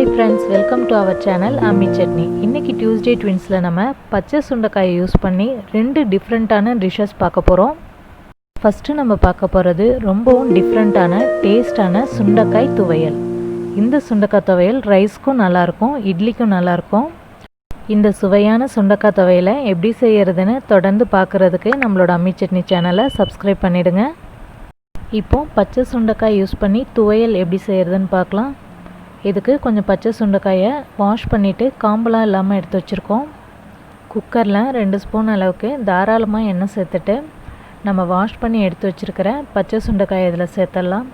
Hi friends, welcome to our channel Ammi Chutney. இன்னைக்கு Tuesday Twinsல நம்ம பச்சை சுண்டைக்காயை யூஸ் பண்ணி ரெண்டு டிஃபரண்டான டிஷஸ் பார்க்க போறோம். ஃபர்ஸ்ட் நம்ம பார்க்க போறது ரொம்பவும் டிஃபரண்டான டேஸ்டான சுண்டைக்காய் துவையல். இந்த சுண்டைக்காய் துவையல் ரைஸ்க்கும் நல்லா இருக்கும், இட்லிக்கும் நல்லா இருக்கும். இந்த சுவையான சுண்டைக்காய் துவையலை எப்படி செய்யறதுன்னு தொடர்ந்து பார்க்கிறதுக்கு நம்மளோட அம்மி சட்னி சேனலை சப்ஸ்கிரைப் பண்ணிடுங்க. இப்போ பச்சை சுண்டைக்காய் யூஸ் பண்ணி துவையல் எப்படி செய்யறதுன்னு பார்க்கலாம். இதுக்கு கொஞ்சம் பச்சை சுண்டைக்காயை வாஷ் பண்ணிவிட்டு காம்பெலாம் இல்லாமல் எடுத்து வச்சுருக்கோம். குக்கரில் 2 ஸ்பூன் அளவுக்கு தாராளமாக எண்ணெய் சேர்த்துட்டு நம்ம வாஷ் பண்ணி எடுத்து வச்சுருக்கிற பச்சை சுண்டைக்காயை இதில் சேர்த்துடலாம்.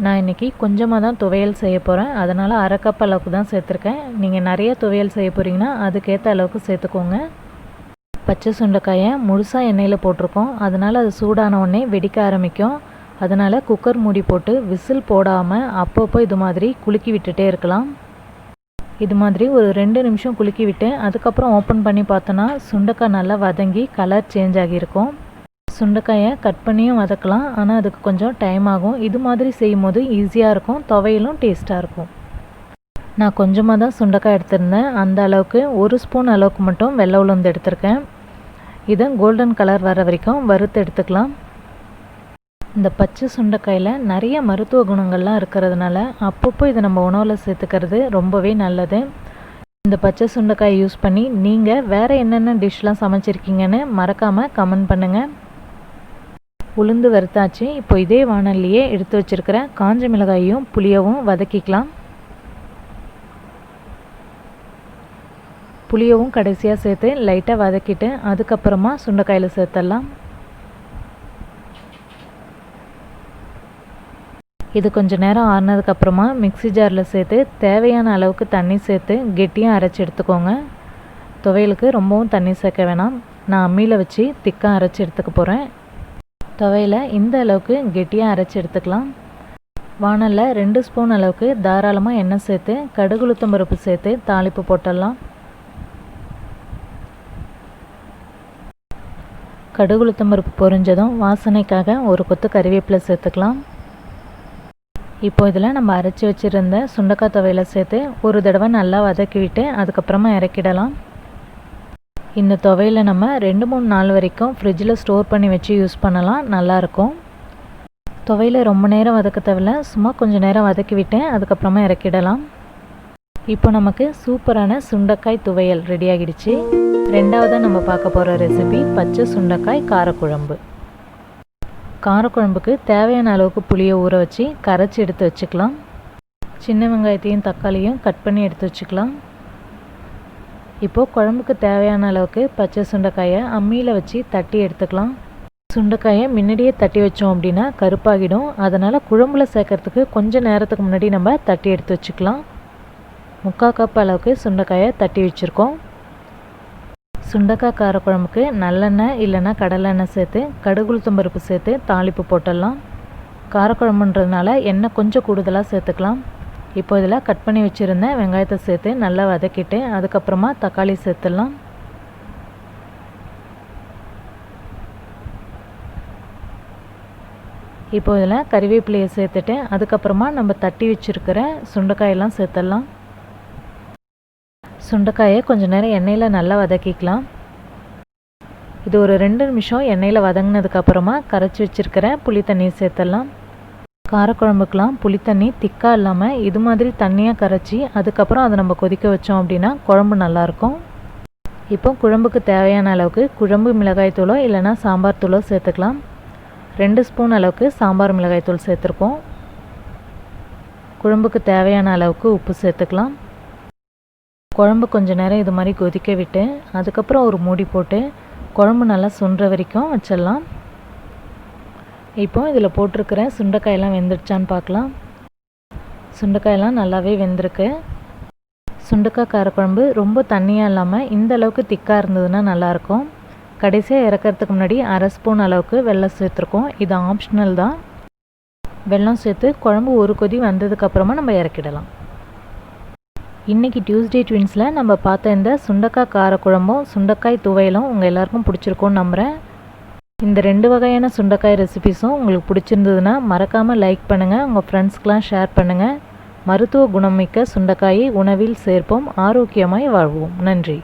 நான் இன்றைக்கி கொஞ்சமாக தான் துவையல் செய்ய போகிறேன், அதனால் 1/2 கப் அளவுக்கு தான் சேர்த்துருக்கேன். நீங்கள் நிறைய துவையல் செய்ய போகிறீங்கன்னா அதுக்கேற்ற அளவுக்கு சேர்த்துக்கோங்க. பச்சை சுண்டைக்காயை முழுசாக எண்ணெயில் போட்டிருக்கோம், அதனால் அது சூடான உடனே வெடிக்க ஆரம்பிக்கும். அதனால் குக்கர் மூடி போட்டு விசில் போடாமல் அப்பப்போ இது மாதிரி குலுக்கி விட்டுட்டே இருக்கலாம். இது மாதிரி ஒரு 2 நிமிஷம் குலுக்கி விட்டு அதுக்கப்புறம் ஓப்பன் பண்ணி பார்த்தோன்னா சுண்டைக்காய் நல்லா வதங்கி கலர் சேஞ்ச் ஆகியிருக்கும். சுண்டைக்காயை கட் பண்ணியும் வதக்கலாம், ஆனால் அதுக்கு கொஞ்சம் டைம் ஆகும். இது மாதிரி செய்யும் போது ஈஸியாக இருக்கும், துவையலும் டேஸ்ட்டாக இருக்கும். நான் கொஞ்சமாக தான் சுண்டைக்காய் எடுத்திருந்தேன், அந்த அளவுக்கு 1 ஸ்பூன் அளவுக்கு மட்டும் வெள்ளை உளுந்து எடுத்திருக்கேன். இதை கோல்டன் கலர் வர வரைக்கும் வறுத்து எடுத்துக்கலாம். இந்த பச்சை சுண்டைக்காயில் நிறைய மருத்துவ குணங்கள்லாம் இருக்கிறதுனால அப்பப்போ இதை நம்ம உணவில் சேர்த்துக்கிறது ரொம்பவே நல்லது. இந்த பச்சை சுண்டைக்காயை யூஸ் பண்ணி நீங்கள் வேறு என்னென்ன டிஷ்லாம் சமைச்சிருக்கீங்கன்னு மறக்காமல் கமெண்ட் பண்ணுங்கள். உளுந்து வறுத்தாச்சு. இப்போ இதே வாணல்லையே எடுத்து வச்சுருக்கிற காஞ்ச மிளகாயும் புளியவும் வதக்கிக்கலாம். புளியவும் கடைசியாக சேர்த்து லைட்டாக வதக்கிட்டு அதுக்கப்புறமா சுண்டைக்காயில் சேர்த்துடலாம். இது கொஞ்சம் நேரம் ஆறுனதுக்கப்புறமா மிக்ஸி ஜாரில் சேர்த்து தேவையான அளவுக்கு தண்ணி சேர்த்து கெட்டியாக அரைச்சி எடுத்துக்கோங்க. துவையலுக்கு ரொம்பவும் தண்ணி சேர்க்க வேணாம், நான் அம்மியில் வச்சு திக்காக அரைச்சி எடுத்துக்க போகிறேன். துவையலை இந்த அளவுக்கு கெட்டியாக அரைச்சி எடுத்துக்கலாம். வாணலில் 2 ஸ்பூன் அளவுக்கு தாராளமாக எண்ணெய் சேர்த்து கடுகு உளுத்தம் பருப்பு சேர்த்து தாளிப்பு போட்டுடலாம். கடுகு உளுத்தம் பருப்பு பொரிஞ்சதும் வாசனைக்காக ஒரு கொத்து கறிவேப்பிலை சேர்த்துக்கலாம். இப்போ இதில் நம்ம அரைச்சி வச்சுருந்த சுண்டைக்காய் துவையலை சேர்த்து ஒரு தடவை நல்லா வதக்கி விட்டு அதுக்கப்புறமா இறக்கிடலாம். இந்த துவையலை நம்ம 2-3 நாள் வரைக்கும் ஃப்ரிட்ஜில் ஸ்டோர் பண்ணி வச்சு யூஸ் பண்ணலாம், நல்லாயிருக்கும். துவையலை ரொம்ப நேரம் வதக்க தேவையில்ல, சும்மா கொஞ்சம் நேரம் வதக்கி விட்டு அதுக்கப்புறமா இறக்கிடலாம். இப்போ நமக்கு சூப்பரான சுண்டைக்காய் துவையல் ரெடி ஆகிடுச்சு. ரெண்டாவதாக நம்ம பார்க்க போகிற ரெசிபி பச்சை சுண்டைக்காய் காரக்குழம்பு. காரக்குழம்புக்கு தேவையான அளவுக்கு புளியை ஊற வச்சு கரைச்சி எடுத்து வச்சுக்கலாம். சின்ன வெங்காயத்தையும் தக்காளியும் கட் பண்ணி எடுத்து வச்சுக்கலாம். இப்போது குழம்புக்கு தேவையான அளவுக்கு பச்சை சுண்டைக்காயை அம்மியில் வச்சு தட்டி எடுத்துக்கலாம். சுண்டைக்காயை முன்னாடியே தட்டி வச்சோம் அப்படின்னா கருப்பாகிடும், அதனால் குழம்புல சேர்க்கறதுக்கு கொஞ்சம் நேரத்துக்கு முன்னாடி நம்ம தட்டி எடுத்து வச்சுக்கலாம். 3/4 கப் அளவுக்கு சுண்டைக்காயை தட்டி வச்சுருக்கோம். சுண்டைக்காய் காரக்குழம்புக்கு நல்லெண்ணெய் இல்லைன்னா கடலெண்ணெய் சேர்த்து கடுகு உளுத்தம் பருப்பு சேர்த்து தாளிப்பு போட்டுடலாம். காரக்குழம்புன்றதுனால எண்ணெய் கொஞ்சம் கூடுதலாக சேர்த்துக்கலாம். இப்போ இதில் கட் பண்ணி வச்சுருந்த வெங்காயத்தை சேர்த்து நல்லா வதக்கிட்டு அதுக்கப்புறமா தக்காளி சேர்த்துடலாம். இப்போ இதில் கறிவேப்பிலையை சேர்த்துட்டு அதுக்கப்புறமா நம்ம தட்டி வச்சுருக்கிற சுண்டைக்காயெல்லாம் சேர்த்துடலாம். சுண்டைக்காயை கொஞ்சம் நேரம் எண்ணெயில் நல்லா வதக்கிக்கலாம். இது ஒரு 2 நிமிஷம் எண்ணெயில் வதங்கினதுக்கப்புறமா கரைச்சி வச்சுருக்கிற புளி தண்ணியை சேர்த்துடலாம். காரக்குழம்புக்கெலாம் புளி தண்ணி திக்காக இல்லாமல் இது மாதிரி தண்ணியாக கரைச்சி அதுக்கப்புறம் அதை நம்ம கொதிக்க வச்சோம் அப்படின்னா குழம்பு நல்லாயிருக்கும். இப்போ குழம்புக்கு தேவையான அளவுக்கு குழம்பு மிளகாய் தூளோ இல்லைனா சாம்பார் தூளோ சேர்த்துக்கலாம். 2 ஸ்பூன் அளவுக்கு சாம்பார் மிளகாய் தூள் சேர்த்துருக்கோம். குழம்புக்கு தேவையான அளவுக்கு உப்பு சேர்த்துக்கலாம். குழம்பு கொஞ்சம் நேரம் இது மாதிரி கொதிக்க விட்டு அதுக்கப்புறம் ஒரு மூடி போட்டு குழம்பு நல்லா சுண்டுற வரைக்கும் வச்சிடலாம். இப்போ இதில் போட்டிருக்கிற சுண்டைக்காயெல்லாம் வெந்துடுச்சான்னு பார்க்கலாம். சுண்டைக்காயெல்லாம் நல்லாவே வெந்திருக்கு. சுண்டைக்காய் காரக்குழம்பு ரொம்ப தண்ணியாக இல்லாமல் இந்த அளவுக்கு திக்காக இருந்ததுன்னா நல்லாயிருக்கும். கடைசியாக இறக்கிறதுக்கு முன்னாடி 1/2 ஸ்பூன் அளவுக்கு வெல்லம் சேர்த்துருக்கோம், இது ஆப்ஷனல் தான். வெல்லம் சேர்த்து குழம்பு ஒரு கொதி வந்ததுக்கப்புறமா நம்ம இறக்கிடலாம். இன்றைக்கி டியூஸ்டே ட்வின்ஸில் நம்ம பார்த்த இந்த சுண்டைக்காய் காரக்குழம்பும் சுண்டைக்காய் துவையலும் உங்கள் எல்லாருக்கும் பிடிச்சிருக்கோன்னு நம்புகிறேன். இந்த 2 வகையான சுண்டைக்காய் ரெசிபிஸும் உங்களுக்கு பிடிச்சிருந்ததுன்னா மறக்காமல் லைக் பண்ணுங்கள், உங்கள் ஃப்ரெண்ட்ஸ்க்கெலாம் ஷேர் பண்ணுங்கள். மருத்துவ குணமிக்க சுண்டைக்காயை உணவில் சேர்ப்போம். ஆரோக்கியமாய் வாழ்வோம். நன்றி.